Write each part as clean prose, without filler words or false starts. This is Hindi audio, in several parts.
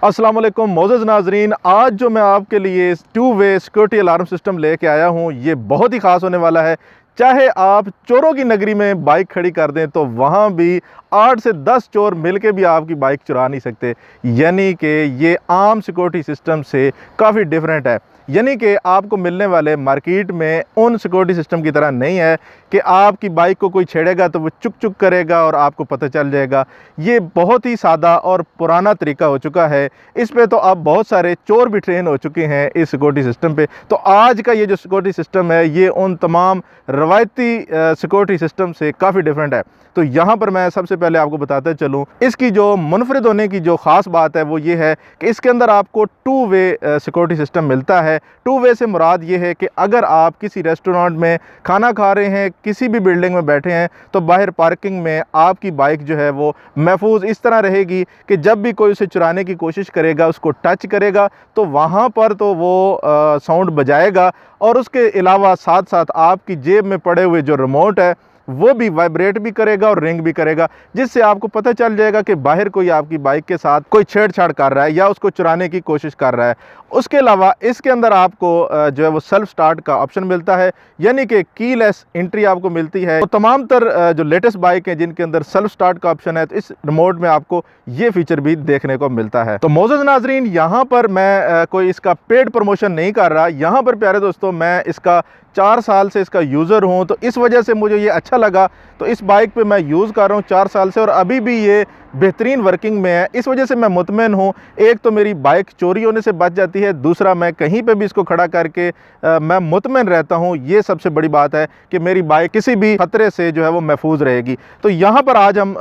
अस्सलाम वालेकुम मोअज़्ज़ज़ नाज़रीन, आज जो मैं आपके लिए two way security alarm system लेके आया हूँ, ये बहुत ही ख़ास होने वाला है। चाहे आप चोरों की नगरी में बाइक खड़ी कर दें तो वहाँ भी 8 से 10 चोर मिलके भी आपकी बाइक चुरा नहीं सकते। यानी कि ये आम सिक्योरिटी सिस्टम से काफ़ी डिफरेंट है। यानी कि आपको मिलने वाले मार्केट में उन सिक्योरिटी सिस्टम की तरह नहीं है कि आपकी बाइक को कोई छेड़ेगा तो वो चुक चुक करेगा और आपको पता चल जाएगा। ये बहुत ही सादा और पुराना तरीका हो चुका है। इस पे तो अब बहुत सारे चोर भी ट्रेन हो चुके हैं इस सिक्योरिटी सिस्टम पे। तो आज का ये जो सिक्योरिटी सिस्टम है ये उन तमाम रवायती सिक्योरिटी सिस्टम से काफ़ी डिफरेंट है। तो यहाँ पर मैं सबसे पहले आपको बताते चलूँ, इसकी जो मुनफरिद होने की जो ख़ास बात है वो ये है कि इसके अंदर आपको टू वे सिक्योरिटी सिस्टम मिलता है। टू वे से मुराद ये है कि अगर आप किसी रेस्टोरेंट में खाना खा रहे हैं, किसी भी बिल्डिंग में बैठे हैं, तो बाहर पार्किंग में आपकी बाइक जो है वो महफूज इस तरह रहेगी कि जब भी कोई उसे चुराने की कोशिश करेगा, उसको टच करेगा तो वहाँ पर तो वो साउंड बजाएगा और उसके अलावा साथ साथ आपकी जेब में पड़े हुए जो रिमोट है वो भी वाइब्रेट भी करेगा और रिंग भी करेगा, जिससे आपको पता चल जाएगा कि बाहर कोई आपकी बाइक के साथ कोई छेड़छाड़ कर रहा है या उसको चुराने की कोशिश कर रहा है। उसके अलावा इसके अंदर आपको जो है वो सेल्फ स्टार्ट का ऑप्शन मिलता है, यानी कि कीलेस एंट्री आपको मिलती है। तो तमाम तर जो लेटेस्ट बाइक हैं जिनके अंदर सेल्फ स्टार्ट का ऑप्शन है, तो इस रिमोट में आपको ये फीचर भी देखने को मिलता है। तो मोअज़्ज़ज़ नाज़रीन, यहाँ पर मैं कोई इसका पेड प्रमोशन नहीं कर रहा। यहाँ पर प्यारे दोस्तों, मैं इसका 4 साल से इसका यूज़र हूँ, तो इस वजह से मुझे ये अच्छा लगा। तो इस बाइक पे मैं यूज़ कर रहा हूँ 4 साल से और अभी भी ये बेहतरीन वर्किंग में है। इस वजह से मैं मुतमईन हूँ। एक तो मेरी बाइक चोरी होने से बच जाती है, दूसरा मैं कहीं पे भी इसको खड़ा करके मैं मुतमईन रहता हूँ। ये सबसे बड़ी बात है कि मेरी बाइक किसी भी खतरे से जो है वो महफूज रहेगी। तो यहाँ पर आज हम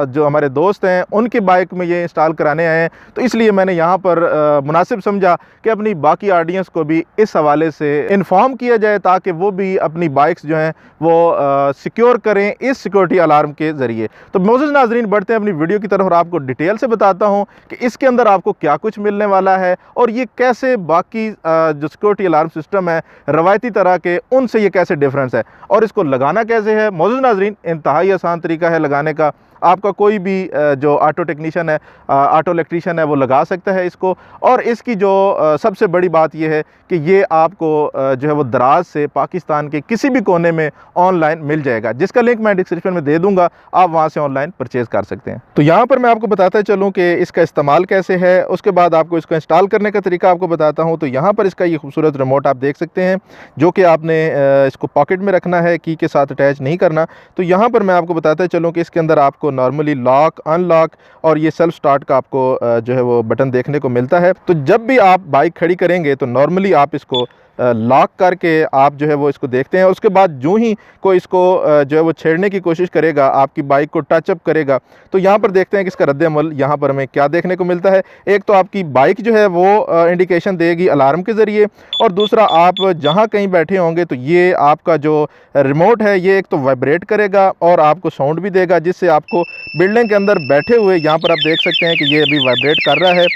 जो हमारे दोस्त हैं उनकी बाइक में ये इंस्टॉल कराने आए हैं, तो इसलिए मैंने यहाँ पर मुनासिब समझा कि अपनी बाकी ऑडियंस को भी इस हवाले से इन्फॉर्म किया जाए ताकि वो भी अपनी बाइक्स जो हैं वो सिक्योर करें इस सिक्योरिटी अलार्म के ज़रिए। तो मोअज़्ज़ज़ नाज़रीन, बढ़ते हैं अपनी वीडियो की तरफ और आपको डिटेल से बताता हूं कि इसके अंदर आपको क्या कुछ मिलने वाला है और ये कैसे बाकी जो सिक्योरिटी अलार्म सिस्टम है रवायती तरह के उनसे ये कैसे डिफरेंस है और इसको लगाना कैसे है। मोअज़्ज़ज़ नाज़रीन, इंतहाई आसान तरीका है लगाने का। आपका कोई भी जो ऑटो टेक्नीशियन है, ऑटो इलेक्ट्रीशियन है, वो लगा सकता है इसको। और इसकी जो सबसे बड़ी बात यह है कि ये आपको जो है वो दराज से पाकिस्तान के किसी भी कोने में ऑनलाइन मिल जाएगा, जिसका लिंक मैं डिस्क्रिप्शन में दे दूंगा, आप वहां से ऑनलाइन परचेज़ कर सकते हैं। तो यहाँ पर मैं आपको बताता चलूँ कि इसका इस्तेमाल कैसे है, उसके बाद आपको इसको इंस्टॉल करने का तरीका आपको बताता हूँ। तो यहाँ पर इसका ये खूबसूरत रिमोट आप देख सकते हैं, जो कि आपने इसको पॉकेट में रखना है, की के साथ अटैच नहीं करना। तो यहाँ पर मैं आपको बताता चलूँ कि इसके अंदर आपको नॉर्मली लॉक, अनलॉक और ये सेल्फ स्टार्ट का आपको जो है वो बटन देखने को मिलता है। तो जब भी आप बाइक खड़ी करेंगे तो नॉर्मली आप इसको लॉक करके आप जो है वो इसको देखते हैं। उसके बाद जो ही कोई इसको जो है वो छेड़ने की कोशिश करेगा, आपकी बाइक को टचअप करेगा, तो यहाँ पर देखते हैं कि इसका रद्द-ए-अमल यहाँ पर हमें क्या देखने को मिलता है। एक तो आपकी बाइक जो है वो इंडिकेशन देगी अलार्म के ज़रिए, और दूसरा आप जहाँ कहीं बैठे होंगे तो ये आपका जो रिमोट है ये एक तो वाइब्रेट करेगा और आपको साउंड भी देगा, जिससे आपको बिल्डिंग के अंदर बैठे हुए यहाँ पर आप देख सकते हैं कि ये अभी वाइब्रेट कर रहा है।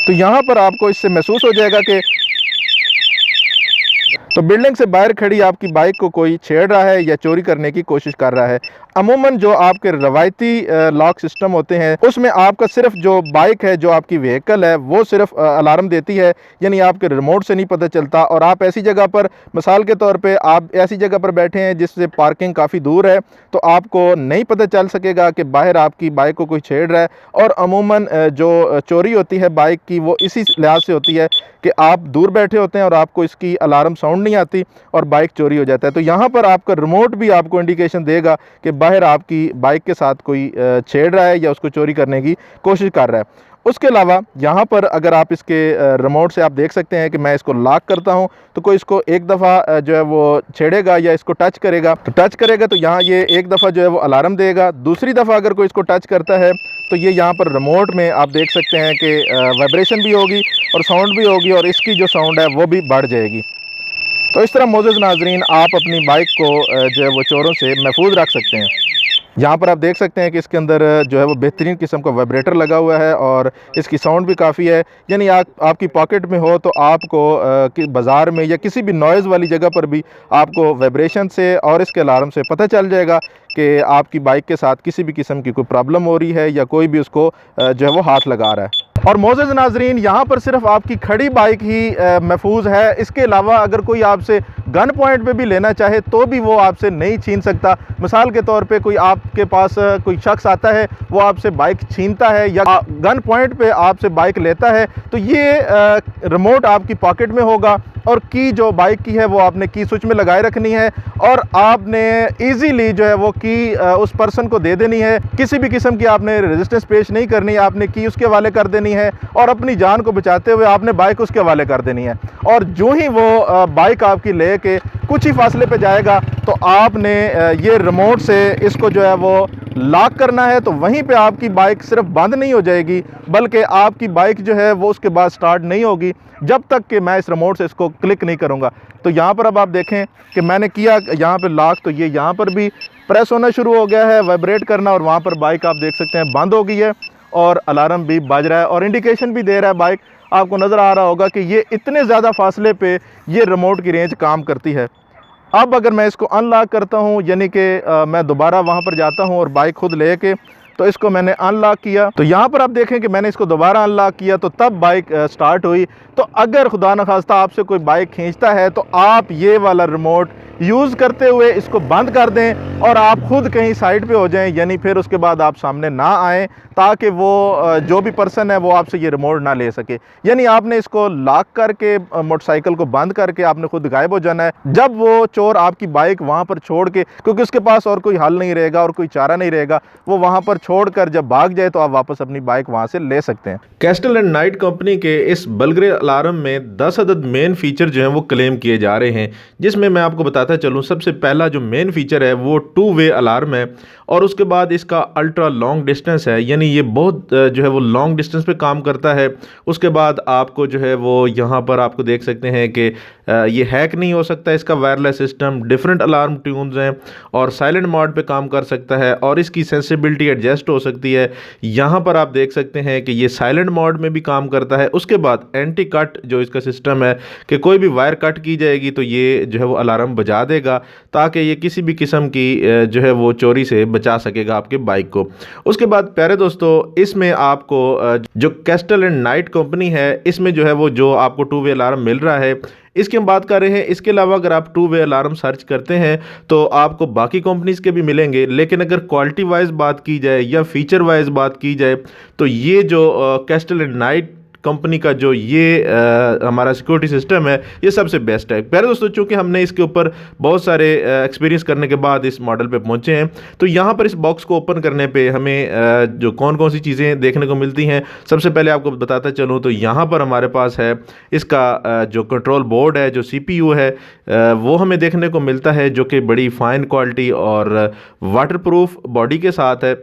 तो यहाँ पर आपको इससे महसूस हो जाएगा कि तो बिल्डिंग से बाहर खड़ी आपकी बाइक को कोई छेड़ रहा है या चोरी करने की कोशिश कर रहा है। अमूमन जो आपके रवायती लॉक सिस्टम होते हैं उसमें आपका सिर्फ जो बाइक है, जो आपकी व्हीकल है, वो सिर्फ अलार्म देती है, यानी आपके रिमोट से नहीं पता चलता। और आप ऐसी जगह पर, मिसाल के तौर पे आप ऐसी जगह पर बैठे हैं जिससे पार्किंग काफ़ी दूर है, तो आपको नहीं पता चल सकेगा कि बाहर आपकी बाइक को कोई छेड़ रहा है। और अमूमन जो चोरी होती है बाइक की वो इसी लिहाज से होती है कि आप दूर बैठे होते हैं और आपको इसकी अलार्म साउंड नहीं आती और बाइक चोरी हो जाता है। तो यहाँ पर आपका रिमोट भी आपको इंडिकेशन देगा कि बाहर आपकी बाइक के साथ कोई छेड़ रहा है या उसको चोरी करने की कोशिश कर रहा है। उसके अलावा यहाँ पर अगर आप इसके रिमोट से आप देख सकते हैं कि मैं इसको लॉक करता हूँ तो कोई इसको एक दफ़ा जो है वो छेड़ेगा या इसको टच करेगा, तो यहाँ ये एक दफ़ा जो है वो अलार्म देगा। दूसरी दफ़ा अगर कोई इसको टच करता है तो ये यहाँ पर रिमोट में आप देख सकते हैं कि वाइब्रेशन भी होगी और साउंड भी होगी और इसकी जो साउंड है वो भी बढ़ जाएगी। तो इस तरह मोअज़्ज़ज़ नाज़रीन, आप अपनी बाइक को जो है वो चोरों से महफूज रख सकते हैं। यहाँ पर आप देख सकते हैं कि इसके अंदर जो है वो बेहतरीन किस्म का वाइब्रेटर लगा हुआ है और इसकी साउंड भी काफ़ी है। यानी आपकी पॉकेट में हो तो आपको कि बाज़ार में या किसी भी नॉइज़ वाली जगह पर भी आपको वाइब्रेशन से और इसके अलार्म से पता चल जाएगा कि आपकी बाइक के साथ किसी भी किस्म की कोई प्रॉब्लम हो रही है या कोई भी उसको जो है वो हाथ लगा रहा है। और मोअज़्ज़ज़ नाज़रीन, यहाँ पर सिर्फ आपकी खड़ी बाइक ही महफूज है। इसके अलावा अगर कोई आपसे गन पॉइंट पे भी लेना चाहे तो भी वो आपसे नहीं छीन सकता। मिसाल के तौर पे कोई आपके पास कोई शख्स आता है, वो आपसे बाइक छीनता है या गन पॉइंट पे आपसे बाइक लेता है, तो ये रिमोट आपकी पॉकेट में होगा और की जो बाइक की है वो आपने की स्विच में लगाए रखनी है और आपने इजीली जो है वो की उस पर्सन को दे देनी है। किसी भी किस्म की आपने रेजिस्टेंस पेश नहीं करनी है, आपने की उसके हवाले कर देनी है और अपनी जान को बचाते हुए आपने बाइक उसके हवाले कर देनी है। और जो ही वो बाइक आपकी ले के कुछ ही फासले पे जाएगा तो आपने ये रिमोट से इसको जो है वो लॉक करना है, तो वहीं पे आपकी बाइक सिर्फ बंद नहीं हो जाएगी बल्कि आपकी बाइक जो है वो उसके बाद स्टार्ट नहीं होगी जब तक कि मैं इस रिमोट से इसको क्लिक नहीं करूँगा। तो यहाँ पर अब आप देखें कि मैंने किया यहाँ पे लॉक, तो ये यहाँ पर भी प्रेस होना शुरू हो गया है, वाइब्रेट करना, और वहाँ पर बाइक आप देख सकते हैं बंद हो गई है और अलार्म भी बज रहा है और इंडिकेशन भी दे रहा है। बाइक आपको नज़र आ रहा होगा कि ये इतने ज़्यादा फासले पे ये रिमोट की रेंज काम करती है। अब अगर मैं इसको अनलॉक करता हूँ, यानी कि मैं दोबारा वहाँ पर जाता हूँ और बाइक खुद लेके, तो इसको मैंने अनलॉक किया, तो यहाँ पर आप देखें कि मैंने इसको दोबारा अनलॉक किया तो तब बाइक स्टार्ट हुई। तो अगर खुदा न खास्ता आपसे कोई बाइक खींचता है तो आप ये वाला रिमोट यूज़ करते हुए इसको बंद कर दें और आप खुद कहीं साइड पे हो जाएं, यानी फिर उसके बाद आप सामने ना आएँ ताकि वो जो भी पर्सन है वो आपसे ये रिमोट ना ले सके। यानी आपने इसको लॉक करके मोटरसाइकिल को बंद करके आपने खुद गायब हो जाना है। जब वो चोर आपकी बाइक वहाँ पर छोड़ के, क्योंकि उसके पास और कोई हल नहीं रहेगा और कोई चारा नहीं रहेगा, वो वहाँ पर छोड़कर जब भाग जाए तो आप वापस अपनी बाइक वहाँ से ले सकते हैं। कैस्टल एंड नाइट कंपनी के इस बलग्रे अलार्म में 10 अदद मेन फीचर जो हैं वो क्लेम किए जा रहे हैं, जिसमें मैं आपको बताता चलूँ। सबसे पहला जो मेन फीचर है वो 2 वे अलार्म है और उसके बाद इसका अल्ट्रा लॉन्ग डिस्टेंस है, यानी ये बहुत जो है वो लॉन्ग डिस्टेंस पे काम करता है। उसके बाद आपको जो है वो यहाँ पर आपको देख सकते हैं कि ये हैक नहीं हो सकता, इसका wireless system, different alarm tunes हैं और साइलेंट मोड पे काम कर सकता है और इसकी सेंसिबिलिटी एडजस्ट हो सकती है। यहाँ पर आप देख सकते हैं कि ये साइलेंट मोड में भी काम करता है। उसके बाद एंटी कट जो इसका सिस्टम है कि कोई भी वायर कट की जाएगी तो ये जो है वो अलार्म बजा देगा ताकि ये किसी भी किस्म की जो है वो चोरी से बचा सकेगा आपके बाइक को। उसके बाद प्यारे दोस्तों, इसमें आपको जो कैस्टल एंड नाइट कंपनी है इसमें जो है वो जो आपको 2 वे अलार्म मिल रहा है इसकी हम बात कर रहे हैं। इसके अलावा अगर आप 2 वे अलार्म सर्च करते हैं तो आपको बाकी कंपनीज़ के भी मिलेंगे, लेकिन अगर क्वालिटी वाइज बात की जाए या फीचर वाइज बात की जाए तो ये जो कैस्टल एंड नाइट कंपनी का जो ये हमारा सिक्योरिटी सिस्टम है ये सबसे बेस्ट है। प्यारे दोस्तों, चूंकि हमने इसके ऊपर बहुत सारे एक्सपीरियंस करने के बाद इस मॉडल पे पहुंचे हैं, तो यहाँ पर इस बॉक्स को ओपन करने पे हमें जो कौन कौन सी चीज़ें देखने को मिलती हैं, सबसे पहले आपको बताता चलूँ तो यहाँ पर हमारे पास है इसका जो कंट्रोल बोर्ड है, जो CPU है वो हमें देखने को मिलता है, जो कि बड़ी फाइन क्वालिटी और वाटरप्रूफ बॉडी के साथ है।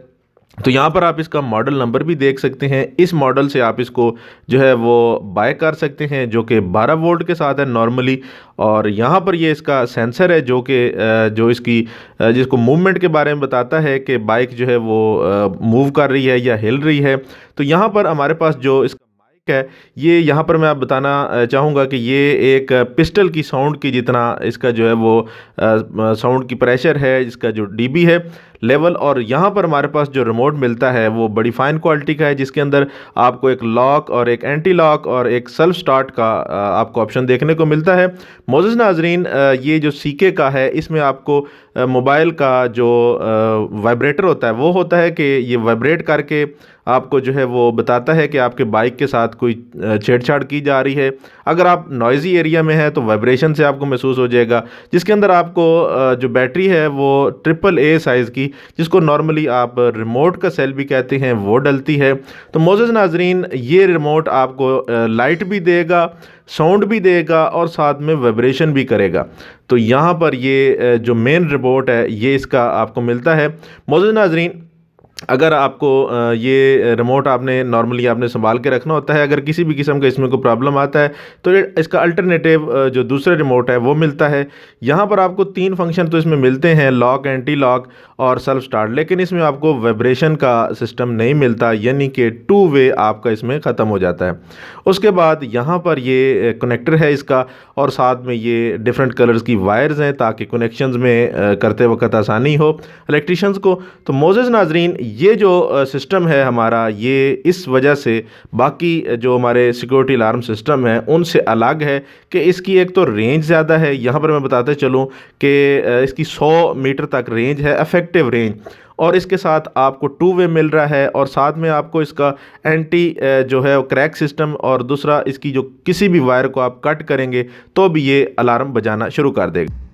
तो यहाँ पर आप इसका मॉडल नंबर भी देख सकते हैं। इस मॉडल से आप इसको जो है वो बाय कर सकते हैं, जो कि 12 वोल्ट के साथ है नॉर्मली। और यहाँ पर ये इसका सेंसर है जो कि जो इसकी जिसको मूवमेंट के बारे में बताता है कि बाइक जो है वो मूव कर रही है या हिल रही है। तो यहाँ पर हमारे पास जो इसका माइक है, ये यहाँ पर मैं आप बताना चाहूँगा कि ये एक पिस्टल की साउंड की जितना इसका जो है वो साउंड की प्रेशर है, इसका जो डीबी है लेवल। और यहाँ पर हमारे पास जो रिमोट मिलता है वो बड़ी फाइन क्वालिटी का है, जिसके अंदर आपको एक लॉक और एक एंटी लॉक और एक सेल्फ स्टार्ट का आपको ऑप्शन देखने को मिलता है। मोअज़्ज़ज़ नाज़रीन, ये जो CK का है इसमें आपको मोबाइल का जो वाइब्रेटर होता है वो होता है कि ये वाइब्रेट करके आपको जो है वो बताता है कि आपके बाइक के साथ कोई छेड़छाड़ की जा रही है। अगर आप नॉइज़ी एरिया में हैं तो वाइब्रेशन से आपको महसूस हो जाएगा। जिसके अंदर आपको जो बैटरी है वो AAA साइज़ की, जिसको नॉर्मली आप रिमोट का सेल भी कहते हैं, वो डलती है। तो मोअज़्ज़ज़ नाज़रीन, ये रिमोट आपको लाइट भी देगा, साउंड भी देगा और साथ में वाइब्रेशन भी करेगा। तो यहाँ पर ये जो मेन रिमोट है ये इसका आपको मिलता है। मोअज़्ज़ज़ नाज़रीन, अगर आपको ये रिमोट आपने नॉर्मली आपने संभाल के रखना होता है, अगर किसी भी किस्म का इसमें कोई प्रॉब्लम आता है तो इसका अल्टरनेटिव जो दूसरा रिमोट है वो मिलता है। यहाँ पर आपको 3 फंक्शन तो इसमें मिलते हैं, लॉक, एंटी लॉक और सेल्फ स्टार्ट, लेकिन इसमें आपको वाइब्रेशन का सिस्टम नहीं मिलता, यानी कि 2 वे आपका इसमें ख़त्म हो जाता है। उसके बाद यहाँ पर ये कनेक्टर है इसका और साथ में ये डिफरेंट कलर्स की वायर्स हैं ताकि कनेक्शंस में करते वक्त आसानी हो इलेक्ट्रिशियंस को। तो मोअज़्ज़ज़ नाज़रीन, ये जो सिस्टम है हमारा, ये इस वजह से बाकी जो हमारे सिक्योरिटी अलार्म सिस्टम है उनसे अलग है कि इसकी एक तो रेंज ज़्यादा है। यहाँ पर मैं बताते चलूँ कि इसकी 100 मीटर तक रेंज है, इफ़ेक्टिव रेंज, और इसके साथ आपको टू वे मिल रहा है, और साथ में आपको इसका एंटी जो है क्रैक सिस्टम, और दूसरा इसकी जो किसी भी वायर को आप कट करेंगे तो भी ये अलार्म बजाना शुरू कर देगा।